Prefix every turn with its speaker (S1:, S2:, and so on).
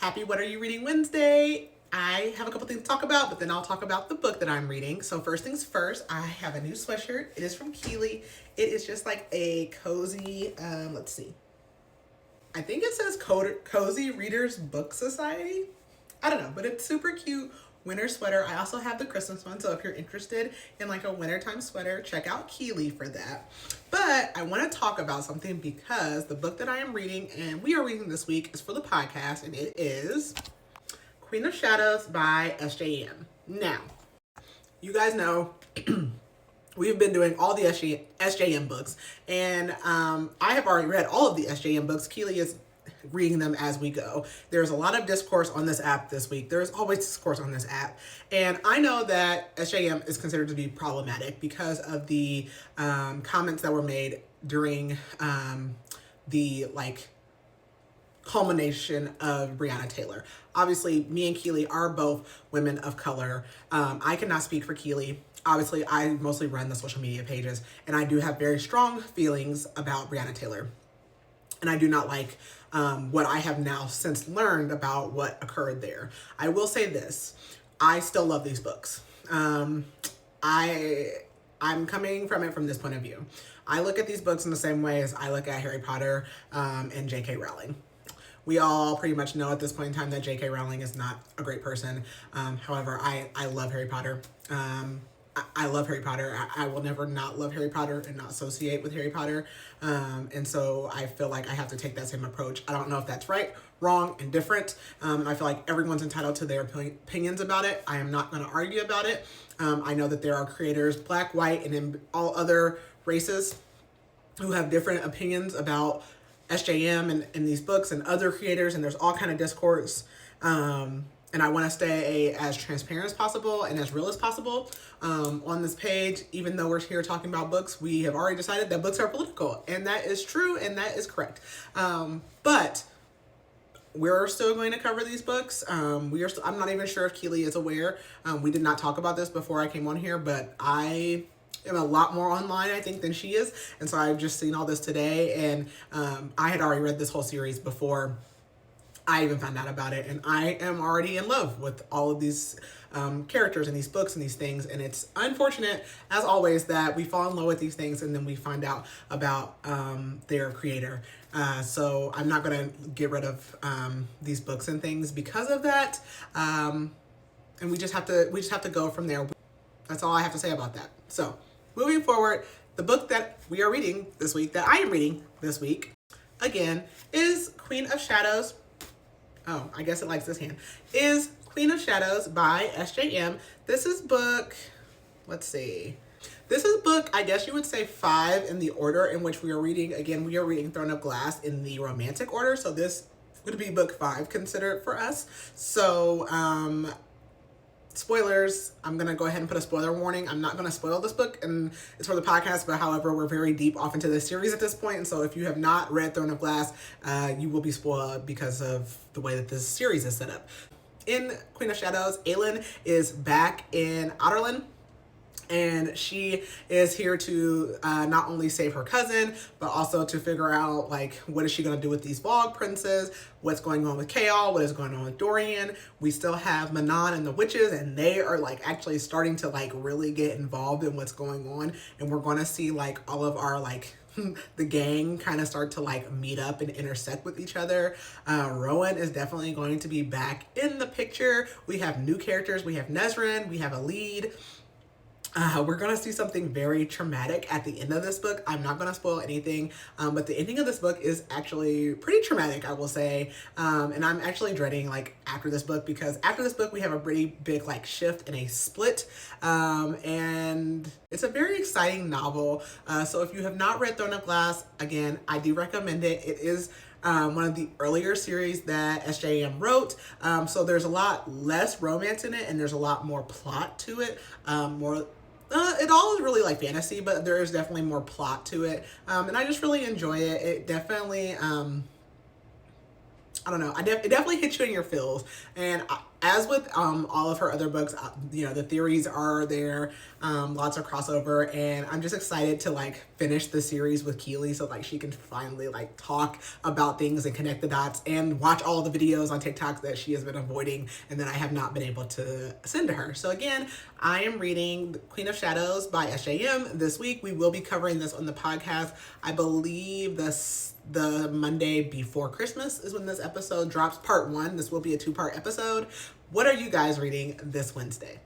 S1: Happy What Are You Reading Wednesday. I have a couple things to talk about, but then I'll talk about the book that I'm reading. So first things first, I have a new sweatshirt. It is from Keely. It is just like a cozy, let's see. I think it says Cozy Readers Book Society. I don't know, but it's super cute winter sweater. I also have the Christmas one, so if you're interested in like a wintertime sweater, check out Keely for that. But I want to talk about something because the book that I am reading and we are reading this week is for the podcast, and it is Queen of Shadows by SJM. Now, you guys know we've been doing all the SJM books, and I have already read all of the SJM books. Keely is reading them as we go. There's a lot of discourse on this app this week. There's always discourse on this app. And I know that SJM is considered to be problematic because of the comments that were made during the culmination of Breonna Taylor. Obviously, me and Keely are both women of color. I cannot speak for Keely. Obviously, I mostly run the social media pages, and I do have very strong feelings about Breonna Taylor. And I do not like what I have now since learned about what occurred there. I will say this, I still love these books. I'm coming from it from this point of view. I look at these books in the same way as I look at Harry Potter and J.K. Rowling. We all pretty much know at this point in time that J.K. Rowling is not a great person. However, I love Harry Potter. I love Harry Potter. I will never not love Harry Potter and not associate with Harry Potter. And so I feel like I have to take that same approach. I don't know if that's right, wrong, and different. I feel like everyone's entitled to their opinions about it. I am not going to argue about it. I know that there are creators, black, white, and in all other races who have different opinions about SJM and these books and other creators, and there's all kind of discourse. And I want to stay as transparent as possible and as real as possible on this page. Even though we're here talking about books, we have already decided that books are political, and that is true and that is correct. But we're still going to cover these books. I'm not even sure if Keely is aware. We did not talk about this before I came on here, but I am a lot more online, I think, than she is. And so I've just seen all this today, and I had already read this whole series before I even found out about it, and I am already in love with all of these characters and these books and these things. And it's unfortunate, as always, that we fall in love with these things and then we find out about their creator. So I'm not going to get rid of these books and things because of that. And we just have to go from there. That's all I have to say about that. So moving forward, the book that we are reading this week, that I am reading this week, again, is Queen of Shadows. Oh, I guess it likes this hand. Is Queen of Shadows by SJM. This is book, let's see. This is book, I guess you would say 5 in the order in which we are reading. Again, we are reading Throne of Glass in the romantic order. So this would be book 5 considered for us. So, spoilers, I'm going to go ahead and put a spoiler warning. I'm not going to spoil this book, and it's for the podcast, but however, we're very deep off into this series at this point, and so if you have not read Throne of Glass, you will be spoiled because of the way that this series is set up. In Queen of Shadows, Aelin is back in Outerland, and she is here to not only save her cousin, but also to figure out, what is she going to do with these Vogue princes? What's going on with Chaol? What is going on with Dorian? We still have Manon and the witches, and they are, actually starting to, really get involved in what's going on. And we're going to see, all of our, the gang kind of start to, meet up and intersect with each other. Rowan is definitely going to be back in the picture. We have new characters. We have Nesrin. We have a lead. We're going to see something very traumatic at the end of this book. I'm not going to spoil anything, but the ending of this book is actually pretty traumatic, I will say. And I'm actually dreading, after this book, because after this book, we have a pretty big, shift and a split. And it's a very exciting novel. So if you have not read Throne of Glass, again, I do recommend it. It is one of the earlier series that SJM wrote. So there's a lot less romance in it, and there's a lot more plot to it. It all is really fantasy, but there is definitely more plot to it. And I just really enjoy it. It definitely, I don't know, it definitely hits you in your feels. And as with all of her other books, the theories are there, lots of crossover, and I'm just excited to like finish the series with Keely so like she can finally like talk about things and connect the dots and watch all the videos on TikTok that she has been avoiding and that I have not been able to send to her. So again, I am reading Queen of Shadows by SJM this week. We will be covering this on the podcast. I believe the Monday before Christmas is when this episode drops, part 1. This will be a 2-part episode. What are you guys reading this Wednesday?